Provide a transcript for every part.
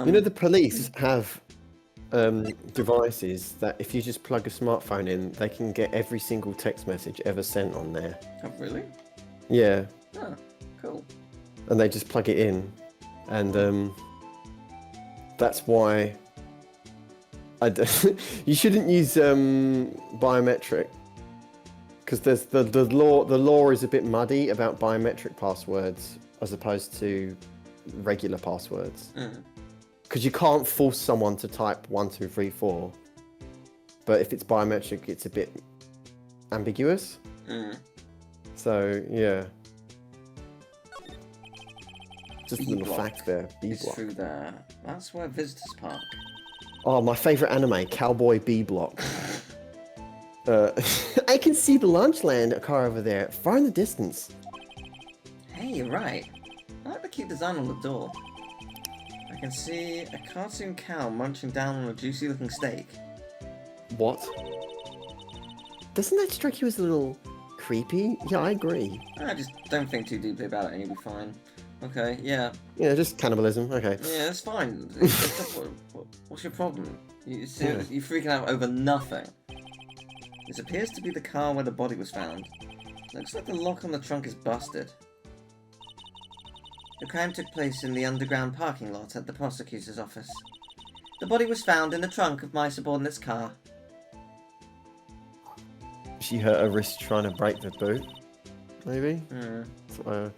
You know, the police have devices that if you just plug a smartphone in, they can get every single text message ever sent on there. Oh, really? Yeah. Oh, cool. And they just plug it in, and that's why you shouldn't use biometric, because there's the law is a bit muddy about biometric passwords as opposed to regular passwords. Because you can't force someone to type 1, 2, 3, 4, but if it's biometric, it's a bit ambiguous. So yeah. Just a little fact there. It's through there. That's where visitors park. Oh, my favourite anime, Cowboy B Block. I can see the Lunchland car over there, far in the distance. Hey, you're right. I like the cute design on the door. I can see a cartoon cow munching down on a juicy-looking steak. What? Doesn't that strike you as a little creepy? Yeah, I agree. I just don't think too deeply about it and you'll be fine. Okay, yeah. Yeah, just cannibalism, okay. Yeah, that's fine. What's your problem? You're freaking out over nothing. This appears to be the car where the body was found. Looks like the lock on the trunk is busted. The crime took place in the underground parking lot at the prosecutor's office. The body was found in the trunk of my subordinate's car. She hurt her wrist trying to break the boot, maybe? What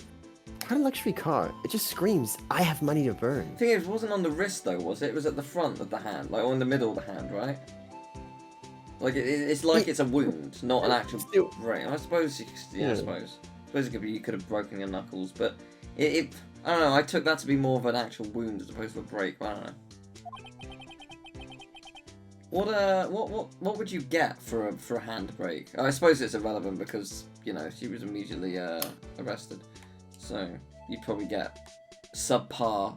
a luxury car. It just screams, I have money to burn. The thing is, it wasn't on the wrist though, was it? It was at the front of the hand, like, or in the middle of the hand, right? Like, it's like it's a wound, not an actual... Right, I suppose you... Yeah, I suppose you could have broken your knuckles, but I don't know, I took that to be more of an actual wound as opposed to a break, but I don't know. What would you get for a hand break? I suppose it's irrelevant because, you know, she was immediately arrested. So, you'd probably get subpar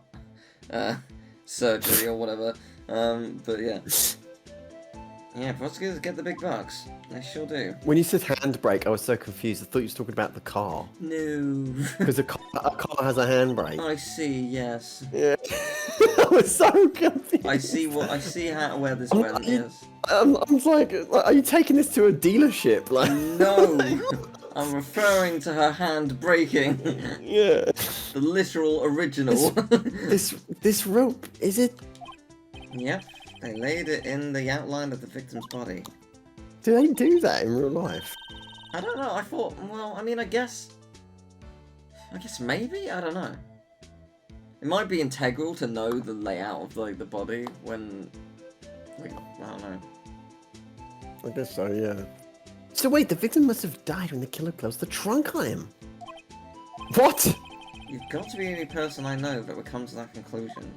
surgery or whatever. But yeah. Yeah, prosecutors get the big bucks. They sure do. When you said handbrake, I was so confused. I thought you were talking about the car. No. Because a car has a handbrake. I see, yes. Yeah. I was so confused. I see where this went, yes. I'm like, are you taking this to a dealership? Like, no. I'm referring to her hand breaking. Yeah. The literal original. This rope, is it? Yep. They laid it in the outline of the victim's body. Do they do that in real life? I don't know. I thought, well, I mean, I guess maybe? I don't know. It might be integral to know the layout of, like, the body when, like, I don't know. I guess so, yeah. So wait, the victim must have died when the killer closed the trunk on him. What? You've got to be the only person I know that would come to that conclusion.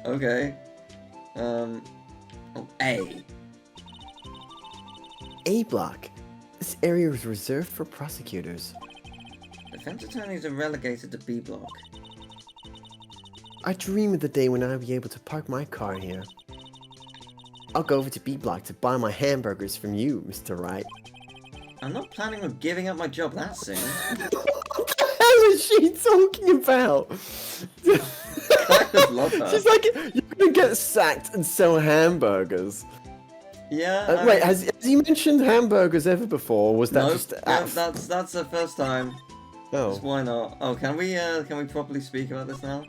Okay. A. A block. This area is reserved for prosecutors. Defense attorneys are relegated to B block. I dream of the day when I'll be able to park my car here. I'll go over to B block to buy my hamburgers from you, Mr. Wright. I'm not planning on giving up my job that soon. What the hell is she talking about? I just love her. She's like, you're gonna get sacked and sell hamburgers. Yeah. Wait, has he mentioned hamburgers ever before? Or was that just? That's the first time. Oh. Just why not? Oh, can we properly speak about this now?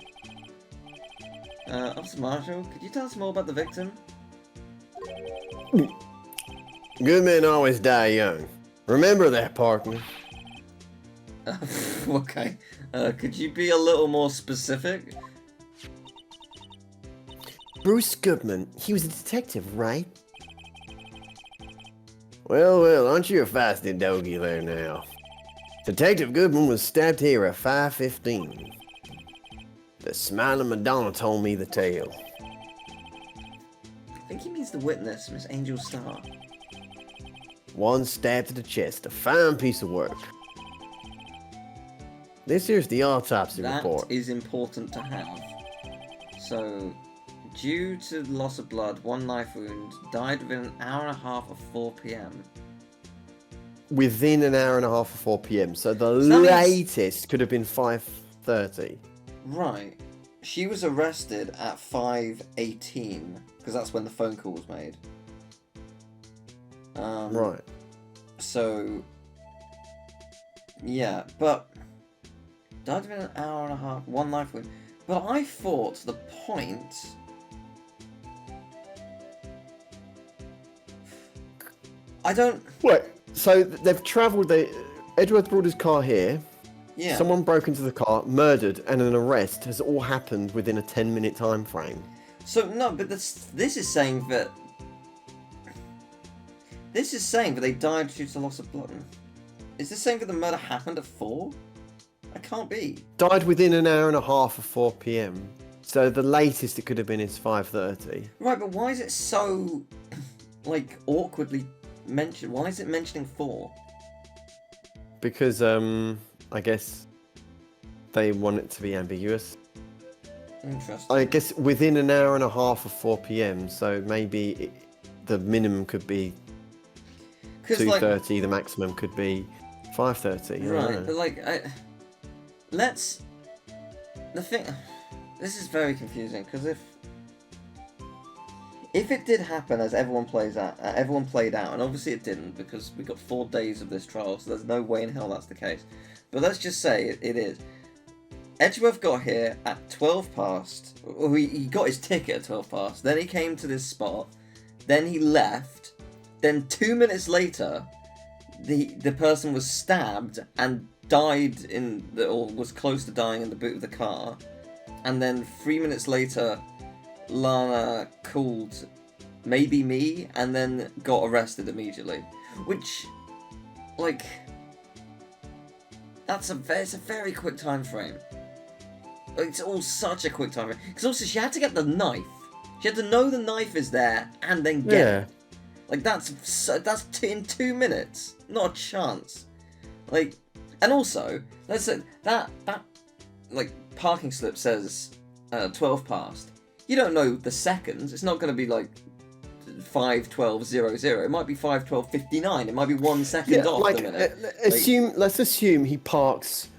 Officer Marshall, could you tell us more about the victim? Good men always die young. Remember that, partner. Okay. Could you be a little more specific? Bruce Goodman. He was a detective, right? Well, aren't you a feisty doggy there now? Detective Goodman was stabbed here at 5:15. The smiling Madonna told me the tale. I think he means the witness, Miss Angel Starr. One stab to the chest. A fine piece of work. This here's the autopsy report. That is important to have. So, due to loss of blood, one knife wound, died within an hour and a half of 4 p.m. Within an hour and a half of 4 p.m. So the latest could have been 5:30. Right. she was arrested at 5:18 because that's when the phone call was made. Right. So, yeah, but died within an hour and a half, one life wound. But I thought the point. I don't. Wait. So they've travelled. Edgeworth brought his car here. Yeah. Someone broke into the car, murdered, and an arrest has all happened within a 10-minute time frame. So no, but this is saying that. This is saying that they died due to loss of blood. Is this saying that the murder happened at 4? It can't be. Died within an hour and a half of 4 p.m. So the latest it could have been is 5:30. Right, but why is it so, like, awkwardly mentioned? Why is it mentioning 4? Because I guess they want it to be ambiguous. Interesting. I guess within an hour and a half of 4 p.m. So maybe the minimum could be 2:30. Like, the maximum could be 5:30. Right, but like, the thing. This is very confusing because if it did happen as everyone played out, and obviously it didn't because we got 4 days of this trial, so there's no way in hell that's the case. But let's just say it is. Edgeworth got here at 12 past. Or he got his ticket at 12 past. Then he came to this spot. Then he left. Then 2 minutes later, the person was stabbed and died or was close to dying in the boot of the car. And then 3 minutes later, Lana called maybe me and then got arrested immediately. Which, like, it's a very quick time frame. It's all such a quick time frame. Because also she had to get the knife. She had to know the knife is there and then get it. Like, that's in 2 minutes. Not a chance. Like, and also, let's say that like, parking slip says 12 past. You don't know the seconds. It's not going to be like 5:12:00. It might be 5:12:59. It might be 1 second off like, the minute. Let's assume he parks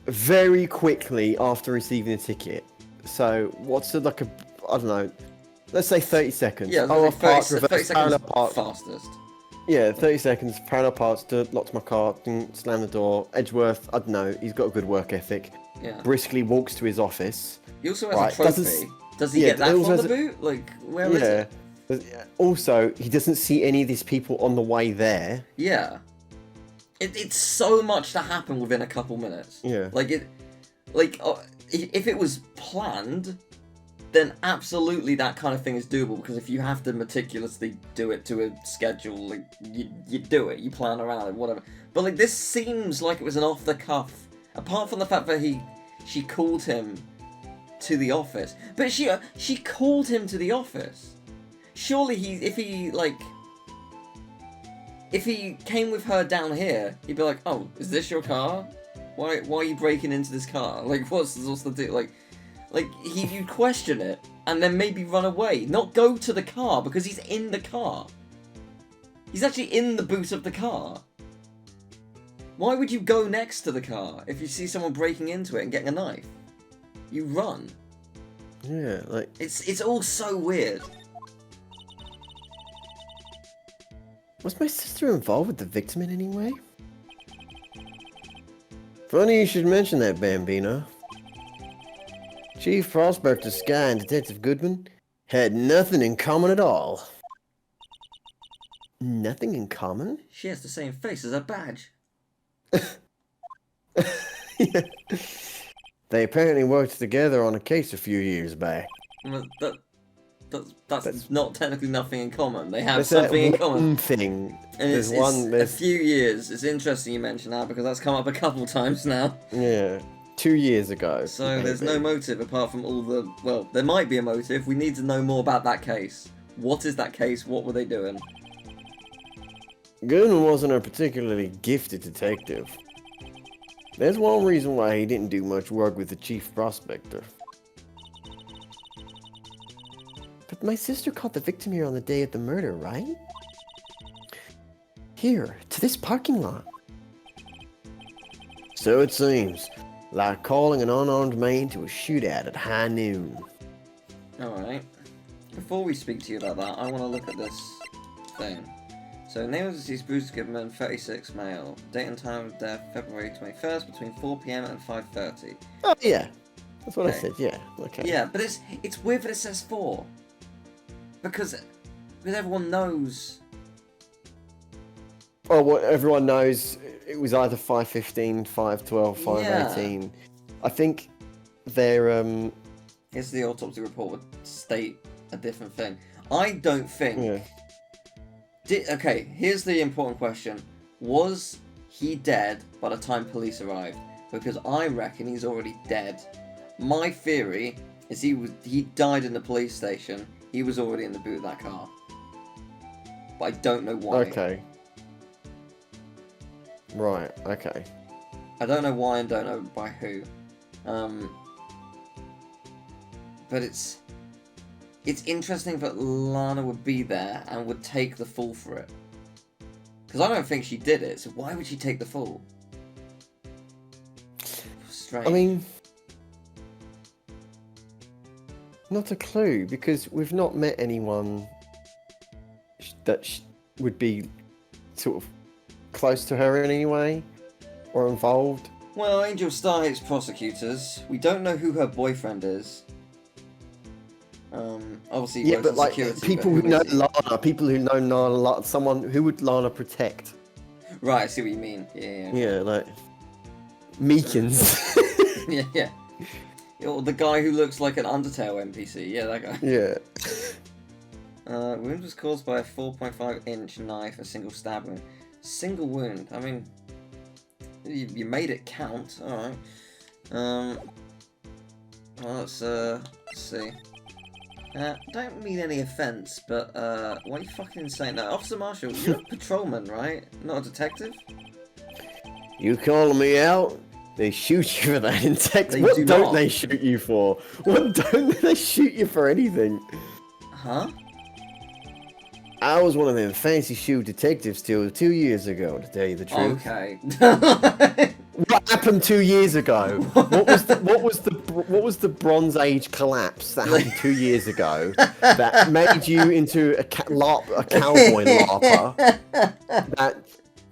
very quickly after receiving the ticket. So what's it like I don't know. Let's say 30 seconds. Yeah, I parked 30 reverse parallel park. Fastest. Yeah, 30 seconds, parallel parks, locked my car, slammed the door. Edgeworth, I don't know, he's got a good work ethic. Yeah. Briskly walks to his office. He also has a trophy. Does he get that from the boot? Like, where is it? Also, he doesn't see any of these people on the way there. Yeah. It's so much to happen within a couple minutes. Yeah. If it was planned, then absolutely that kind of thing is doable, because if you have to meticulously do it to a schedule, like, you do it, you plan around it, whatever. But, like, this seems like it was an off-the-cuff, apart from the fact that she called him to the office. But she called him to the office. Surely if he came with her down here, he'd be like, "Oh, is this your car? Why are you breaking into this car? Like, what's the deal?" Like, you'd question it, and then maybe run away. Not go to the car, because he's in the car. He's actually in the boot of the car. Why would you go next to the car if you see someone breaking into it and getting a knife? You run. Yeah, like... It's all so weird. Was my sister involved with the victim in any way? Funny you should mention that, Bambino. Chief Prospector Sky and Detective Goodman had nothing in common at all. Nothing in common? She has the same face as her badge. Yeah. They apparently worked together on a case a few years back. That's not technically nothing in common. They have something in common. Thing. And it's a few years. It's interesting you mention that, because that's come up a couple times now. Yeah. 2 years ago. So maybe. There's no motive apart from all the... Well, there might be a motive. We need to know more about that case. What is that case? What were they doing? Goodman wasn't a particularly gifted detective. There's one reason why he didn't do much work with the chief prospector. But my sister caught the victim here on the day of the murder, right? Here, to this parking lot. So it seems. like calling an unarmed man to a shootout at high noon. Alright. Before we speak to you about that, I want to look at this thing. So, name of deceased Bruce Goodman, 36, male. Date and time of death, February 21st, between 4 PM and 5:30. Oh, yeah. That's what I said, yeah. Okay. Yeah, but it's weird that it says 4. Because everyone knows... Well, what everyone knows, it was either 5:15, 5:12, 5:18. Yeah. I think they're... Guess the autopsy report would state a different thing. I don't think... Yeah. Okay, here's the important question. Was he dead by the time police arrived? Because I reckon he's already dead. My theory is he died in the police station. He was already in the boot of that car. But I don't know why. Okay. Right, okay. I don't know why and don't know by who. But it's interesting that Lana would be there and would take the fall for it. Because I don't think she did it, so why would she take the fall? Strange. I mean... Not a clue, because we've not met anyone that would be sort of close to her in any way, or involved. Well, Angel Star hates prosecutors. We don't know who her boyfriend is. Obviously, yeah, but like security, people who know Lana, people who know Lana, someone who would Lana protect. Right, I see what you mean. Yeah. Yeah, like Meekins. yeah. Or the guy who looks like an Undertale NPC. Yeah, that guy. Yeah. Wound was caused by a 4.5-inch knife, a single stab wound. Single wound. I mean, you made it count. All right. Well, let's see. Don't mean any offense, but why are you fucking insane? No, Officer Marshall, you're a patrolman, right? Not a detective? You calling me out? They shoot you for that in Texas. They What do don't not. they shoot you for? What don't they shoot you for anything? Huh? I was one of them fancy shoe detectives till 2 years ago, to tell you the truth. Okay. What happened 2 years ago? What was the Bronze Age collapse that happened 2 years ago that made you into a cowboy larper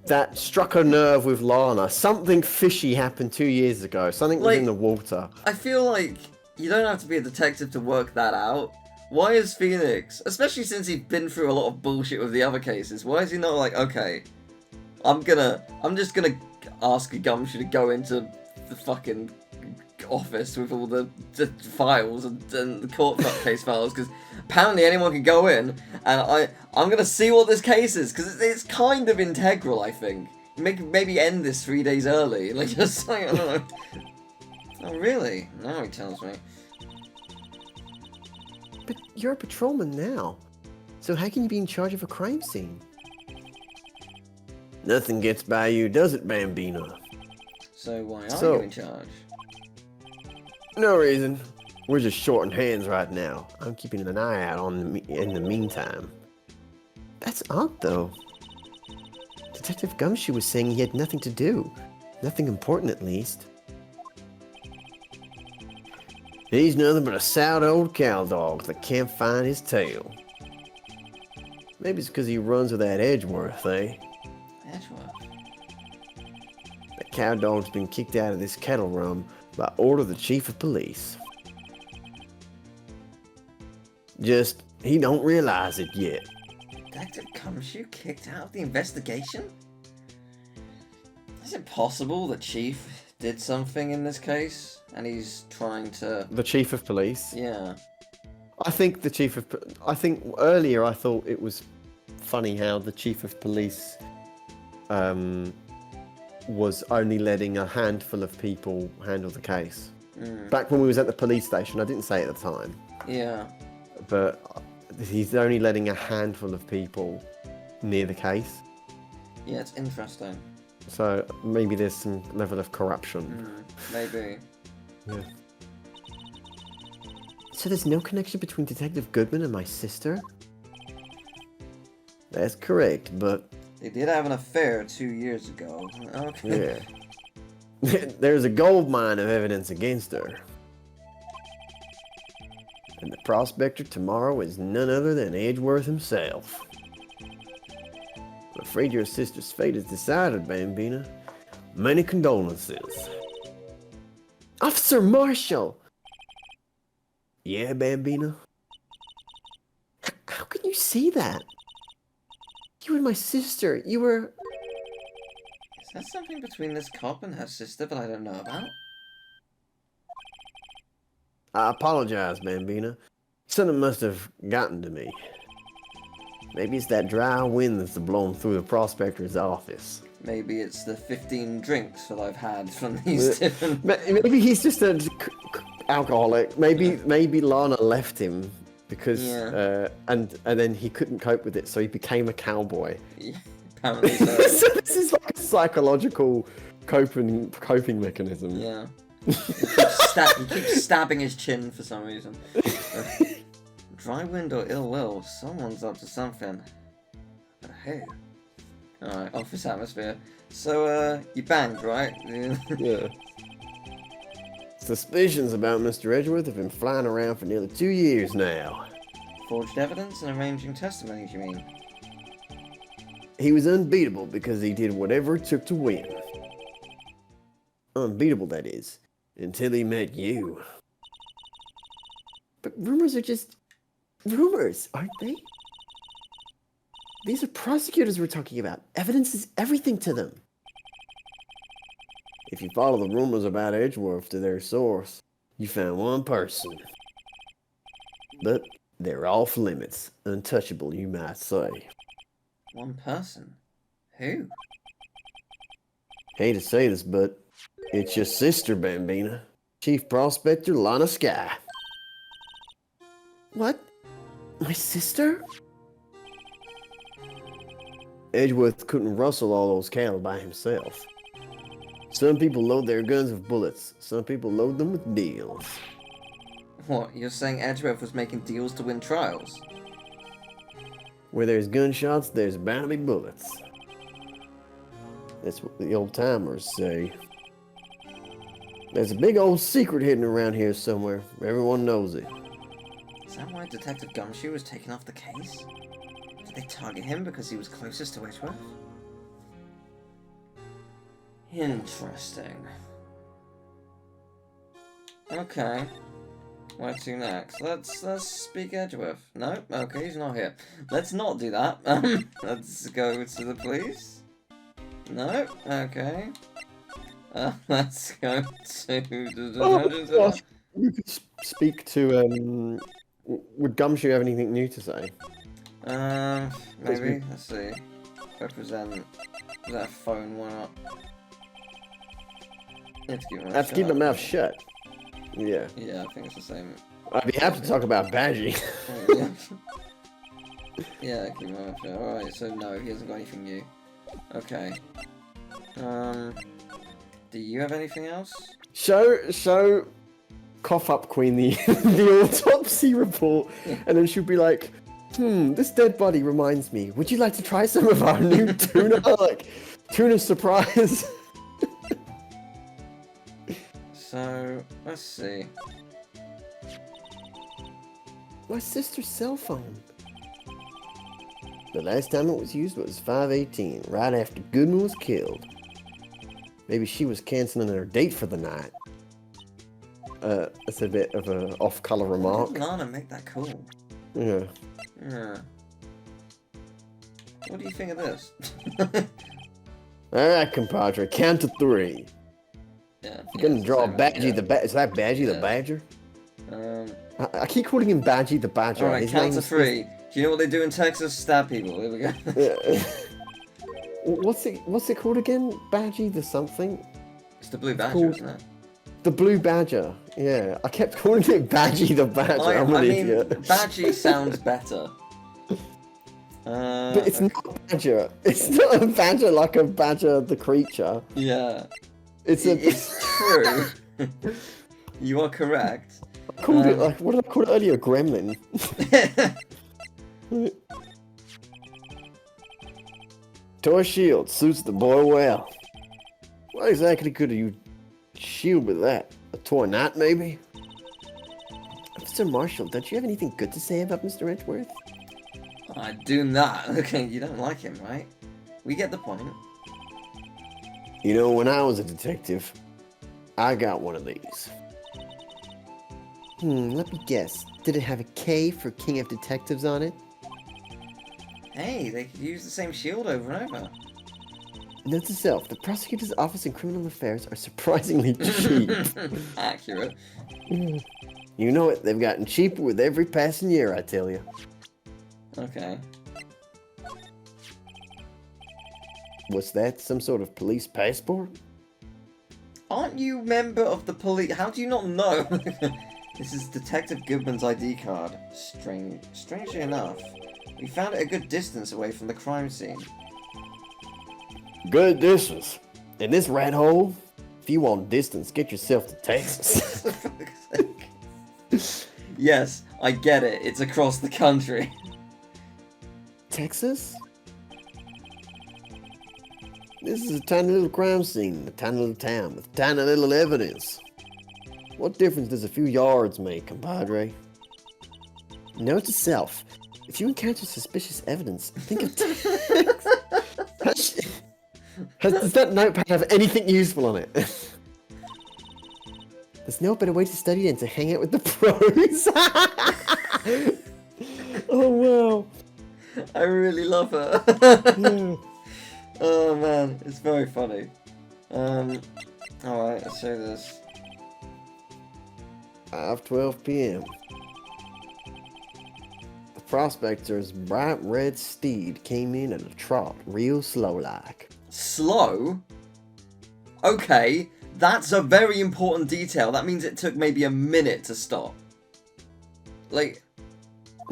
that struck a nerve with Lana? Something fishy happened 2 years ago. Something was in the water. I feel like you don't have to be a detective to work that out. Why is Phoenix, especially since he's been through a lot of bullshit with the other cases, why is he not like, okay, I'm just gonna ask a gumshoe to go into the fucking office with all the files and the court case files, because apparently anyone can go in, and I'm gonna see what this case is, because it's kind of integral, I think. Maybe end this 3 days early, like, just like, I don't know. Oh, really? Now he tells me. But you're a patrolman now, so how can you be in charge of a crime scene? Nothing gets by you, does it, Bambino? So why are you in charge? No reason. We're just shorting hands right now. I'm keeping an eye out on in the meantime. That's odd, though. Detective Gumshoe was saying he had nothing to do. Nothing important, at least. He's nothing but a sour old cow dog that can't find his tail. Maybe it's because he runs with that Edgeworth, eh? Edgeworth? The cow dog's been kicked out of this kettle room by order of the chief of police. Just, he don't realize it yet. Detective Gumshoe kicked out of the investigation? Is it possible the chief did something in this case, and he's trying to... The chief of police? Yeah. I think earlier I thought it was funny how the chief of police was only letting a handful of people handle the case. Back when we was at the police station, I didn't say it at the time. Yeah. But he's only letting a handful of people near the case. Yeah, it's interesting. So maybe there's some level of corruption. Maybe. Yeah. So there's no connection between Detective Goodman and my sister? That's correct, but... They did have an affair 2 years ago. Okay. Yeah. There's a gold mine of evidence against her. And the prospector tomorrow is none other than Edgeworth himself. I'm afraid your sister's fate is decided, Bambina. Many condolences. Officer Marshall! Yeah, Bambina? How can you see that? You and my sister, you were... Is there something between this cop and her sister that I don't know about? I apologize, Bambina. Something must have gotten to me. Maybe it's that dry wind that's blown through the prospector's office. Maybe it's the 15 drinks that I've had from these different... Maybe he's just an alcoholic. Maybe Lana left him because and then he couldn't cope with it, so he became a cowboy. Yeah, apparently so. So this is like a psychological coping mechanism. Yeah. He keeps stabbing his chin for some reason. Dry wind or ill will, someone's up to something. But who? Alright, office atmosphere. So, you banged, right? Yeah. Suspicions about Mr. Edgeworth have been flying around for nearly 2 years now. Forged evidence and arranging testimonies, you mean? He was unbeatable because he did whatever it took to win. Unbeatable, that is, until he met you. But rumors are just rumors, aren't they? These are prosecutors we're talking about. Evidence is everything to them. If you follow the rumors about Edgeworth to their source, you found one person. But they're off limits, untouchable, you might say. One person? Who? Hate to say this, but it's your sister, Bambina. Chief Prospector Lana Skye. What? My sister? Edgeworth couldn't rustle all those cattle by himself. Some people load their guns with bullets. Some people load them with deals. What, you're saying Edgeworth was making deals to win trials? Where there's gunshots, there's bound to be bullets. That's what the old timers say. There's a big old secret hidden around here somewhere. Everyone knows it. Is that why Detective Gumshoe was taken off the case? Did they target him because he was closest to Edgeworth? Interesting. Okay. Where to next? Let's speak Edgeworth. No? Okay, he's not here. Let's not do that. Let's go to the police. No? Okay. Let's go to... You could speak to, would Gumshoe have anything new to say? Maybe. Let's see. Represent that phone one up. I have to keep my mouth shut. Yeah. Yeah, I think it's the same. I'd be happy to talk about Badgie. Yeah. Yeah, keep my mouth shut. Alright, so no, he hasn't got anything new. Okay. Do you have anything else? Show Cough Up Queen the autopsy report, and then she'll be like, this dead body reminds me, would you like to try some of our new tuna? Like, tuna surprise. So, let's see. My sister's cell phone. The last time it was used was 5:18, right after Goodman was killed. Maybe she was canceling her date for the night. That's a bit of an off-color remark. Why did Lana make that call? Yeah. Yeah. What do you think of this? Alright, compadre, count to 3. Yeah. You're gonna draw Badgie the Badger. Is that Badgie the Badger? I keep calling him Badgie the Badger. Alright, count to 3. Do you know what they do in Texas? Stab people. Here we go. Yeah. What's it called again? Badgie the something? It's the Blue Badger, isn't it? The Blue Badger. Yeah, I kept calling it Badgie the Badger. I'm an idiot. Badgie sounds better. But it's not a badger. It's not a badger like a badger the creature. Yeah. It's true. You are correct. I called it like, what did I call it earlier? Gremlin. Toy shield suits the boy well. What exactly could you shield with that? A toy knot, maybe? Officer Marshall, don't you have anything good to say about Mr. Edgeworth? I do not. Okay, you don't like him, right? We get the point. You know, when I was a detective, I got one of these. Let me guess. Did it have a K for King of Detectives on it? Hey, they could use the same shield over and over. Note to self, the prosecutor's office in criminal affairs are surprisingly cheap. Accurate. You know it, they've gotten cheaper with every passing year, I tell you. Okay. What's that, some sort of police passport? Aren't you a member of the police? How do you not know? This is Detective Goodman's ID card. Strangely enough, we found it a good distance away from the crime scene. Good distance. In this rat hole? If you want distance, get yourself to Texas. Yes, I get it. It's across the country. Texas? This is a tiny little crime scene, a tiny little town with tiny little evidence. What difference does a few yards make, compadre? Note to self, if you encounter suspicious evidence, think of Texas. Does that notepad have anything useful on it? There's no better way to study than to hang out with the pros. Oh, wow. I really love her. Yeah. Oh man, it's very funny. Alright, let's say this. 5:12 p.m. The prospector's bright red steed came in at a trot, real slow-like. Slow? Okay, that's a very important detail. That means it took maybe a minute to stop. Like...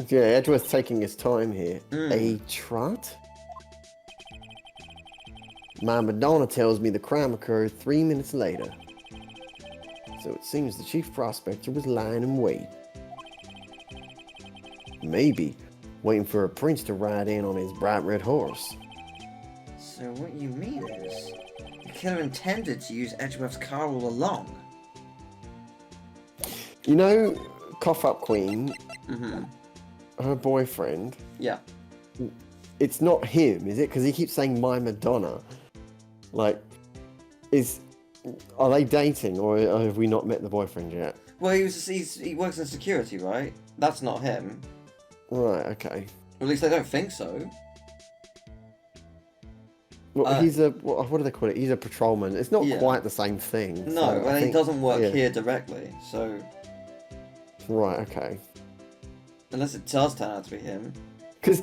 Yeah, Edgeworth's taking his time here. A trot? My Madonna tells me the crime occurred 3 minutes later. So it seems the chief prospector was lying in wait. Maybe waiting for a prince to ride in on his bright red horse. So what you mean is, the killer intended to use Edgeworth's car all along? You know, Cough Up Queen, Mm-hmm. her boyfriend, Yeah. it's not him, is it? Because he keeps saying my Madonna. Like, are they dating, or have we not met the boyfriend yet? Well, he works in security, right? That's not him. Right, okay. Or at least I don't think so. Well, he's a, what do they call it? He's a patrolman. It's not quite the same thing. No, so and he doesn't work yeah. here directly, so... Right, okay. Unless it does turn out to be him. Because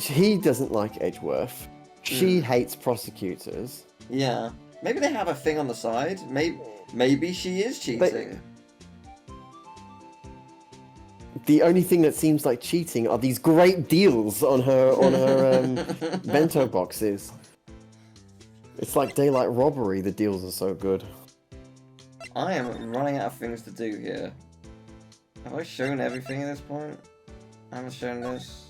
he doesn't like Edgeworth. She hates prosecutors. Yeah. Maybe they have a thing on the side. Maybe she is cheating. The only thing that seems like cheating are these great deals on her bento boxes. It's like daylight robbery, the deals are so good. I am running out of things to do here. Have I shown everything at this point? I haven't shown this.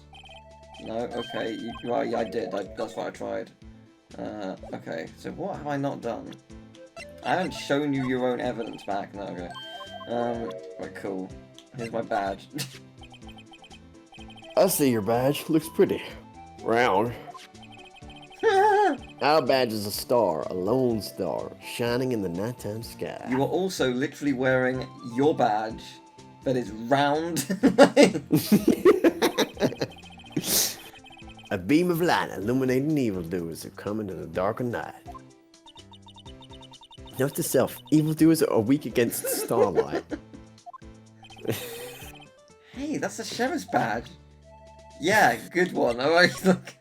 No? Okay. Well, yeah, I did. That's what I tried. Okay. So what have I not done? I haven't shown you your own evidence back. No, okay. Right, cool. Here's my badge. I see your badge. Looks pretty. Round. Our badge is a star, a lone star, shining in the nighttime sky. You are also literally wearing your badge that is round. A beam of light illuminating evildoers who come into the dark of night. Note to self, evildoers are weak against starlight. Hey, that's a sheriff's badge. Yeah, good one. Alright, look.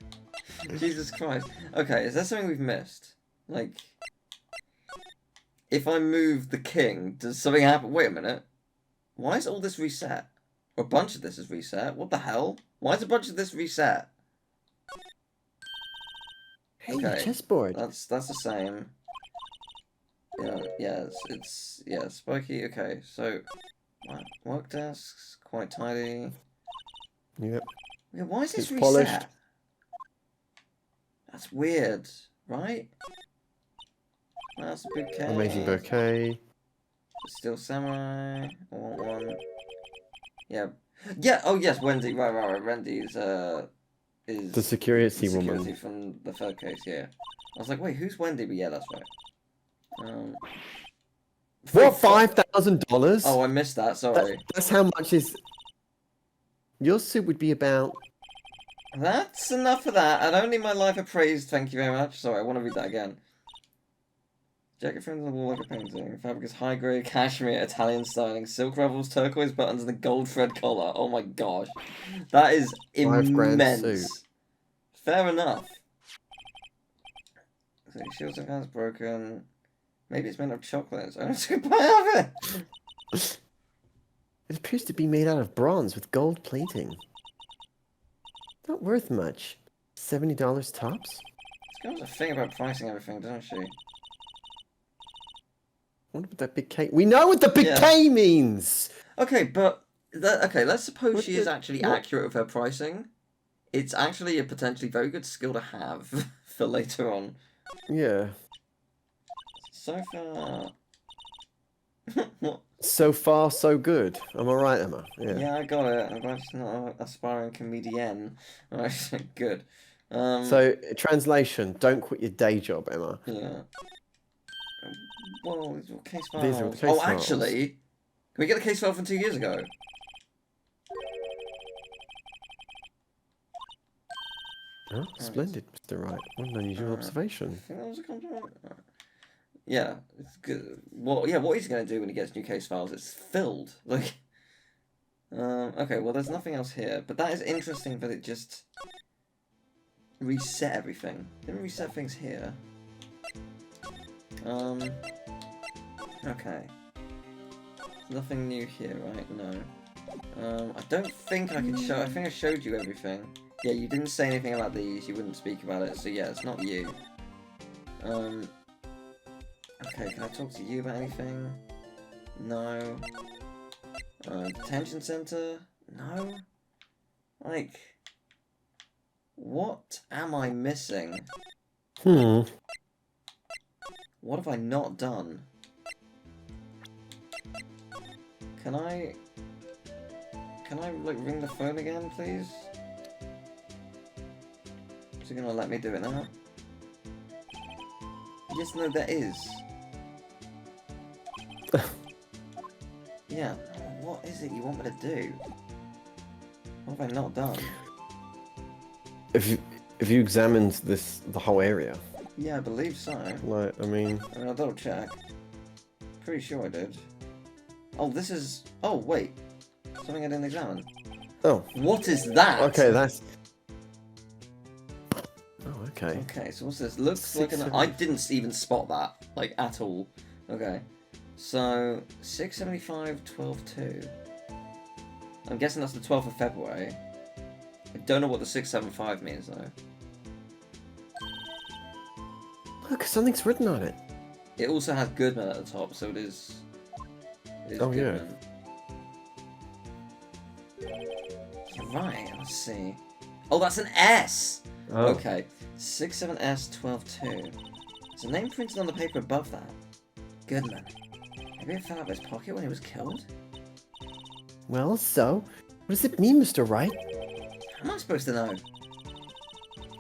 Jesus Christ. Okay, is there something we've missed? Like, if I move the king, does something happen? Wait a minute. Why is all this reset? Or a bunch of this is reset? What the hell? Why is a bunch of this reset? Hey, Okay, chessboard. That's the same. Yeah, it's spiky. Okay, so work desks quite tidy. Yep. Yeah, why is this It's reset? polished. That's weird, right? That's a bouquet. Amazing bouquet. Steel Samurai. I want one. Yeah. Yeah. Oh yes, Wendy. Right. Wendy's is The security security woman. from the third case. Yeah. I was like, wait, who's Wendy? But yeah, that's right. What, $5,000? Oh, I missed that. Sorry. That's how much is. Your suit would be about. That's enough of that. And only my life appraised. Thank you very much. Sorry, I want to read that again. Jacket frames on the wall like a painting. Fabric is high grade cashmere, Italian styling, silk ruffles, turquoise buttons, and a gold thread collar. Oh my gosh, that is $5,000 immense. suit. Fair enough. So shield some hands broken. Maybe it's made of chocolates. I don't see buy of it. It appears to be made out of bronze with gold plating. Not worth much. $70 tops? This girl has a thing about pricing everything, doesn't she? What about that big K? We know what the big K means! Okay, but... okay, let's suppose she is What? actually accurate with her pricing. It's actually a potentially very good skill to have for later on. Yeah. So far... What? So far, so good. Am I right, Emma? Yeah, I got it. I'm glad she's not an aspiring comedian. Right, good. So, translation, don't quit your day job, Emma. Yeah. Well, these are case files. These are case oh, files. actually, can we get the case file from 2 years ago? Oh, splendid, Mr. Wright. What an unusual observation. I think that was a compliment. Yeah, it's good. Well, yeah, what he's going to do when he gets new case files, it's filled. Like, okay, well, there's nothing else here. But that is interesting that it just reset everything. Didn't reset things here. Okay. Nothing new here, right? No. I don't think I can show... I think I showed you everything. Yeah, you didn't say anything about these. You wouldn't speak about it. So, yeah, it's not you. Okay, can I talk to you about anything? No. Detention center? No. Like... What am I missing? What have I not done? Can I, like, ring the phone again, please? Is it gonna let me do it now? Yes, no, there is. Yeah, what is it you want me to do? What have I not done? If you examined the whole area. Yeah, I believe so. Like, I mean, I'll double check. Pretty sure I did. Oh, this is... Oh, wait. Something I didn't examine. Oh. What is that? Okay, that's... Oh, okay. Okay, so what's this? Looks like an... I didn't even spot that, like, at all. Okay. So, 675, 12-2. I'm guessing that's the 12th of February. I don't know what the 675 means, though. Look, something's written on it. It also has Goodman at the top, so it is oh, Goodman. Yeah. Right, let's see. Oh, that's an S! Oh. Okay. 67S122. There's a name printed on the paper above that. Goodman. Maybe it fell out of his pocket when he was killed? Well, so? What does it mean, Mr. Wright? How am I supposed to know?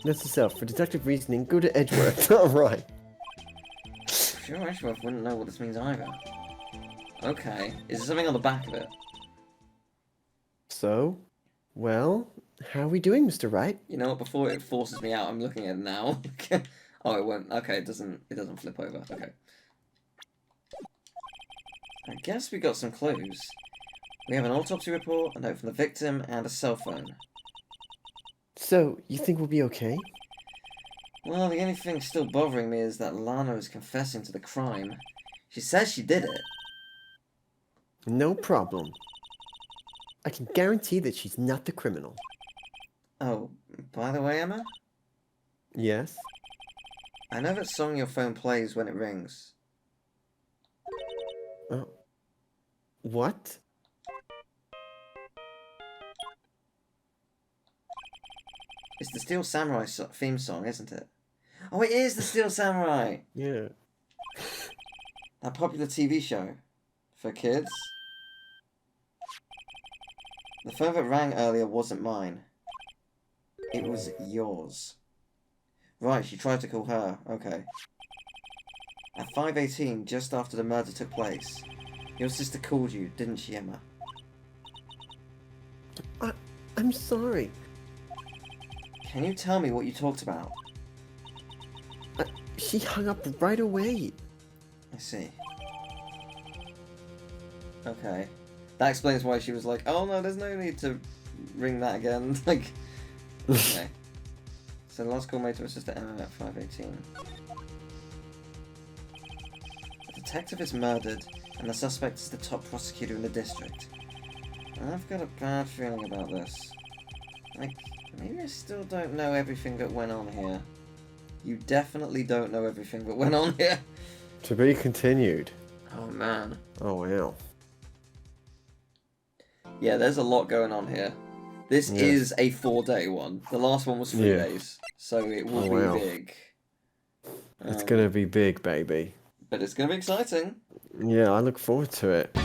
Note to self, for deductive reasoning, go to Edgeworth. Alright. Sure, Edgeworth wouldn't know what this means either. Okay. Is there something on the back of it? So? Well, how are we doing, Mr. Wright? You know what, before it forces me out, I'm looking at it now. Oh, it won't. Okay, it doesn't flip over. Okay. I guess we got some clues. We have an autopsy report, a note from the victim, and a cell phone. So, you think we'll be okay? Well, the only thing still bothering me is that Lana is confessing to the crime. She says she did it. No problem. I can guarantee that she's not the criminal. Oh, by the way, Emma? Yes? I know that song your phone plays when it rings. Oh. What? It's the Steel Samurai theme song, isn't it? Oh, it is the Steel Samurai! Yeah. That popular TV show. for kids. The phone that rang earlier wasn't mine. It was yours. Right, she tried to call her. Okay. At 5:18, just after the murder took place, your sister called you, didn't she, Emma? I'm sorry. Can you tell me what you talked about? She hung up right away. I see. Okay. That explains why she was like, oh no, there's no need to ring that again. Like, okay. So the last call made to her sister Emma at 5:18. The detective is murdered, and the suspect is the top prosecutor in the district. I've got a bad feeling about this. Like, maybe I still don't know everything that went on here. You definitely don't know everything that went on here. To be continued. Oh man. Oh wow. Yeah, there's a lot going on here. This is a 4-day one. The last one was 3 days, so it will be big. It's gonna be big, baby. But it's gonna be exciting. Yeah, I look forward to it.